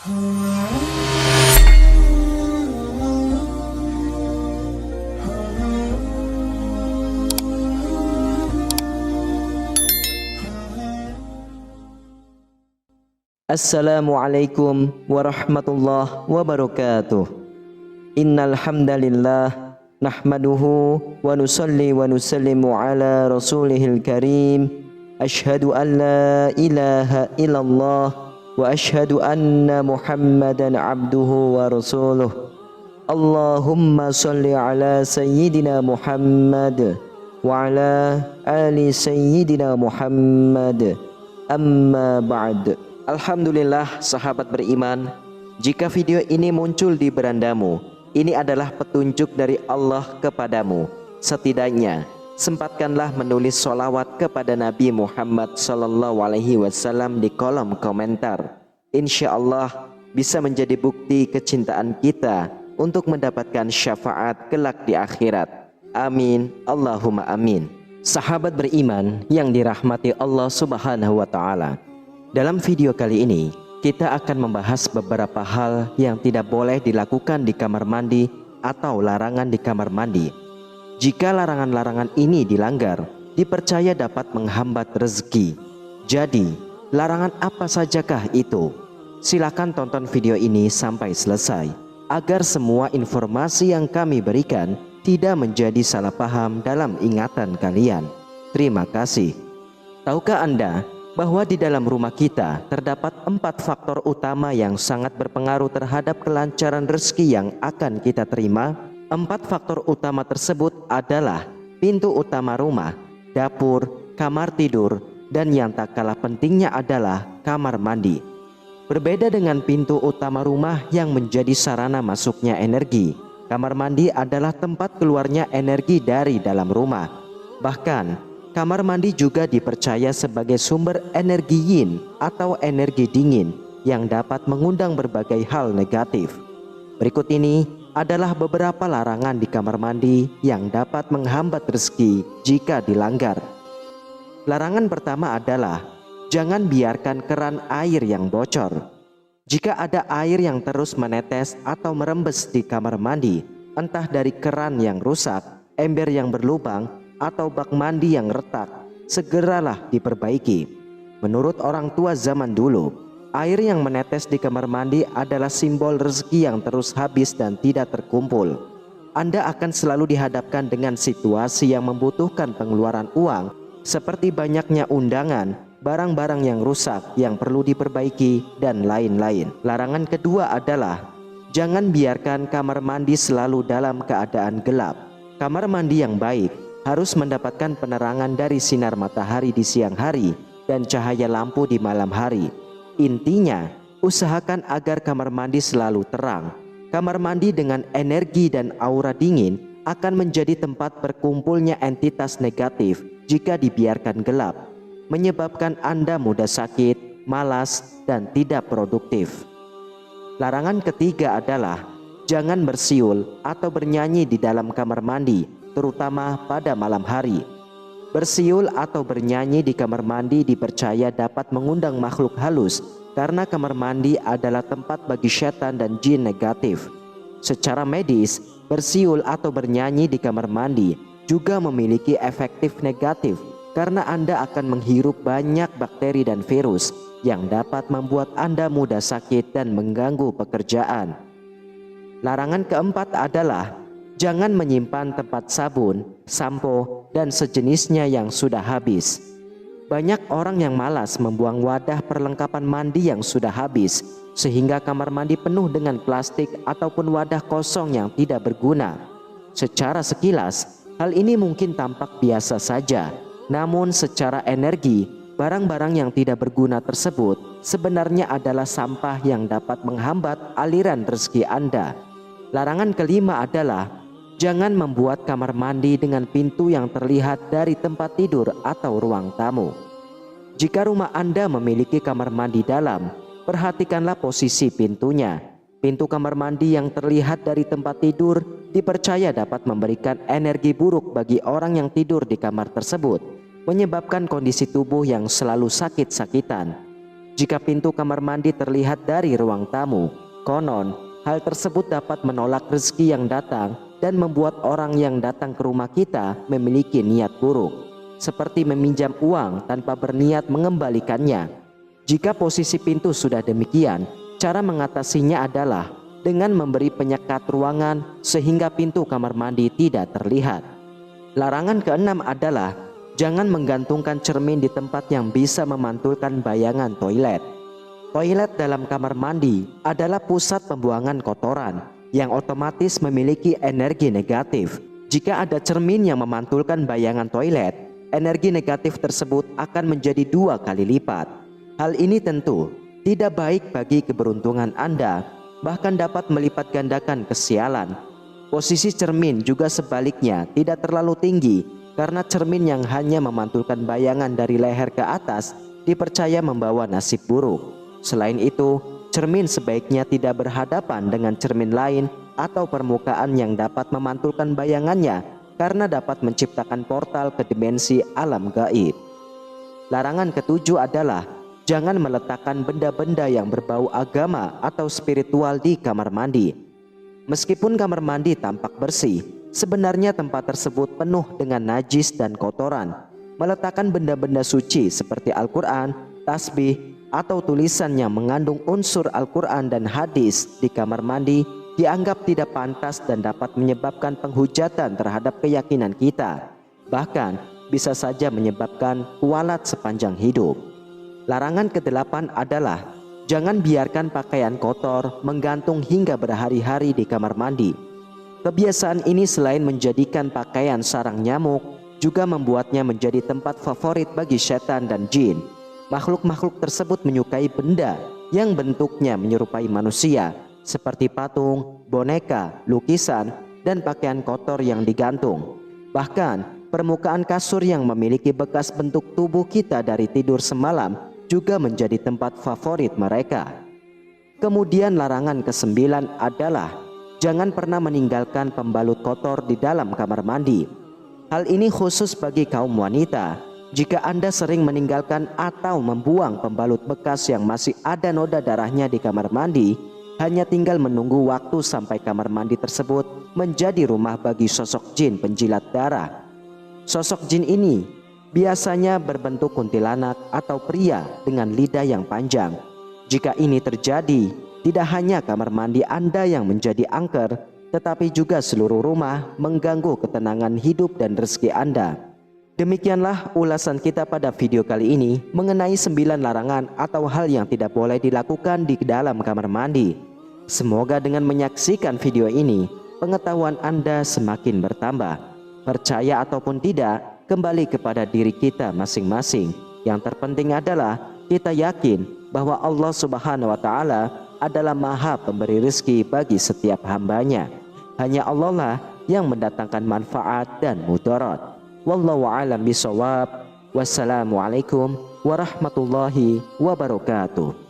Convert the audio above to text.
Assalamualaikum warahmatullahi wabarakatuh. Innal hamdalillah nahmaduhu wa nusalli wa nusallimu ala rasulihil karim. Ashhadu an la ilaha illallah wa ashhadu anna Muhammadan abduhu wa rasuluh. Allahumma salli ala sayyidina Muhammad wa ala ali sayyidina Muhammad. Amma ba'd. Alhamdulillah sahabat beriman, jika video ini muncul di berandamu, ini adalah petunjuk dari Allah kepadamu. Setidaknya sempatkanlah menulis sholawat kepada Nabi Muhammad SAW di kolom komentar. Insya Allah bisa menjadi bukti kecintaan kita untuk mendapatkan syafaat kelak di akhirat. Amin, Allahumma amin. Sahabat beriman yang dirahmati Allah Subhanahu wa Ta'ala, dalam video kali ini kita akan membahas beberapa hal yang tidak boleh dilakukan di kamar mandi atau larangan di kamar mandi. Jika larangan-larangan ini dilanggar, dipercaya dapat menghambat rezeki. Jadi, larangan apa sajakah itu? Silakan tonton video ini sampai selesai agar semua informasi yang kami berikan tidak menjadi salah paham dalam ingatan kalian. Terima kasih. Tahukah Anda bahwa di dalam rumah kita terdapat 4 faktor utama yang sangat berpengaruh terhadap kelancaran rezeki yang akan kita terima? 4 faktor utama tersebut adalah pintu utama rumah, dapur, kamar tidur, dan yang tak kalah pentingnya adalah kamar mandi. Berbeda dengan pintu utama rumah yang menjadi sarana masuknya energi, kamar mandi adalah tempat keluarnya energi dari dalam rumah. Bahkan kamar mandi juga dipercaya sebagai sumber energi yin atau energi dingin yang dapat mengundang berbagai hal negatif. Berikut ini adalah beberapa larangan di kamar mandi yang dapat menghambat rezeki jika dilanggar. Larangan pertama adalah jangan biarkan keran air yang bocor. Jika ada air yang terus menetes atau merembes di kamar mandi, entah dari keran yang rusak, ember yang berlubang, atau bak mandi yang retak, segeralah diperbaiki. Menurut orang tua zaman dulu, air yang menetes di kamar mandi adalah simbol rezeki yang terus habis dan tidak terkumpul. Anda akan selalu dihadapkan dengan situasi yang membutuhkan pengeluaran uang, seperti banyaknya undangan, barang-barang yang rusak yang perlu diperbaiki, dan lain-lain. Larangan kedua adalah jangan biarkan kamar mandi selalu dalam keadaan gelap. Kamar mandi yang baik harus mendapatkan penerangan dari sinar matahari di siang hari dan cahaya lampu di malam hari. Intinya, usahakan agar kamar mandi selalu terang. Kamar mandi dengan energi dan aura dingin akan menjadi tempat berkumpulnya entitas negatif jika dibiarkan gelap, menyebabkan Anda mudah sakit, malas, dan tidak produktif. Larangan ketiga adalah jangan bersiul atau bernyanyi di dalam kamar mandi, terutama pada malam hari. Bersiul atau bernyanyi di kamar mandi dipercaya dapat mengundang makhluk halus karena kamar mandi adalah tempat bagi setan dan jin negatif. Secara medis, bersiul atau bernyanyi di kamar mandi juga memiliki efektif negatif karena Anda akan menghirup banyak bakteri dan virus yang dapat membuat Anda mudah sakit dan mengganggu pekerjaan. Larangan keempat adalah jangan menyimpan tempat sabun, sampo, dan sejenisnya yang sudah habis. Banyak orang yang malas membuang wadah perlengkapan mandi yang sudah habis, sehingga kamar mandi penuh dengan plastik ataupun wadah kosong yang tidak berguna. Secara sekilas, hal ini mungkin tampak biasa saja, namun secara energi, barang-barang yang tidak berguna tersebut sebenarnya adalah sampah yang dapat menghambat aliran rezeki Anda. Larangan kelima adalah jangan membuat kamar mandi dengan pintu yang terlihat dari tempat tidur atau ruang tamu. Jika rumah Anda memiliki kamar mandi dalam, perhatikanlah posisi pintunya. Pintu kamar mandi yang terlihat dari tempat tidur dipercaya dapat memberikan energi buruk bagi orang yang tidur di kamar tersebut, menyebabkan kondisi tubuh yang selalu sakit-sakitan. Jika pintu kamar mandi terlihat dari ruang tamu, konon hal tersebut dapat menolak rezeki yang datang dan membuat orang yang datang ke rumah kita memiliki niat buruk, seperti meminjam uang tanpa berniat mengembalikannya. Jika posisi pintu sudah demikian, cara mengatasinya adalah dengan memberi penyekat ruangan sehingga pintu kamar mandi tidak terlihat. Larangan keenam adalah jangan menggantungkan cermin di tempat yang bisa memantulkan bayangan toilet. Toilet dalam kamar mandi adalah pusat pembuangan kotoran yang otomatis memiliki energi negatif. Jika ada cermin yang memantulkan bayangan toilet, energi negatif tersebut akan menjadi 2 kali lipat. Hal ini tentu tidak baik bagi keberuntungan Anda, bahkan dapat melipat gandakan kesialan. Posisi cermin juga sebaliknya tidak terlalu tinggi, karena cermin yang hanya memantulkan bayangan dari leher ke atas dipercaya membawa nasib buruk. Selain itu, cermin sebaiknya tidak berhadapan dengan cermin lain atau permukaan yang dapat memantulkan bayangannya, karena dapat menciptakan portal ke dimensi alam gaib. Larangan ketujuh adalah jangan meletakkan benda-benda yang berbau agama atau spiritual di kamar mandi. Meskipun kamar mandi tampak bersih, sebenarnya tempat tersebut penuh dengan najis dan kotoran. Meletakkan benda-benda suci seperti Al-Quran, tasbih, atau tulisan yang mengandung unsur Al-Quran dan hadis di kamar mandi dianggap tidak pantas dan dapat menyebabkan penghujatan terhadap keyakinan kita. Bahkan bisa saja menyebabkan kualat sepanjang hidup. Larangan ke-8 adalah jangan biarkan pakaian kotor menggantung hingga berhari-hari di kamar mandi. Kebiasaan ini selain menjadikan pakaian sarang nyamuk, juga membuatnya menjadi tempat favorit bagi setan dan jin. Makhluk-makhluk tersebut menyukai benda yang bentuknya menyerupai manusia, seperti patung, boneka, lukisan, dan pakaian kotor yang digantung. Bahkan permukaan kasur yang memiliki bekas bentuk tubuh kita dari tidur semalam juga menjadi tempat favorit mereka. Kemudian larangan ke-9 adalah jangan pernah meninggalkan pembalut kotor di dalam kamar mandi. Hal ini khusus bagi kaum wanita. Jika Anda sering meninggalkan atau membuang pembalut bekas yang masih ada noda darahnya di kamar mandi, hanya tinggal menunggu waktu sampai kamar mandi tersebut menjadi rumah bagi sosok jin penjilat darah. Sosok jin ini biasanya berbentuk kuntilanak atau pria dengan lidah yang panjang. Jika ini terjadi, tidak hanya kamar mandi Anda yang menjadi angker, tetapi juga seluruh rumah, mengganggu ketenangan hidup dan rezeki Anda. Demikianlah ulasan kita pada video kali ini mengenai 9 larangan atau hal yang tidak boleh dilakukan di dalam kamar mandi. Semoga dengan menyaksikan video ini, pengetahuan Anda semakin bertambah. Percaya ataupun tidak, kembali kepada diri kita masing-masing. Yang terpenting adalah kita yakin bahwa Allah Subhanahu wa Ta'ala adalah Maha Pemberi rezeki bagi setiap hambanya. Hanya Allah lah yang mendatangkan manfaat dan mudarat. Wallahu a'lam bishawab. Wassalamualaikum warahmatullahi wabarakatuh.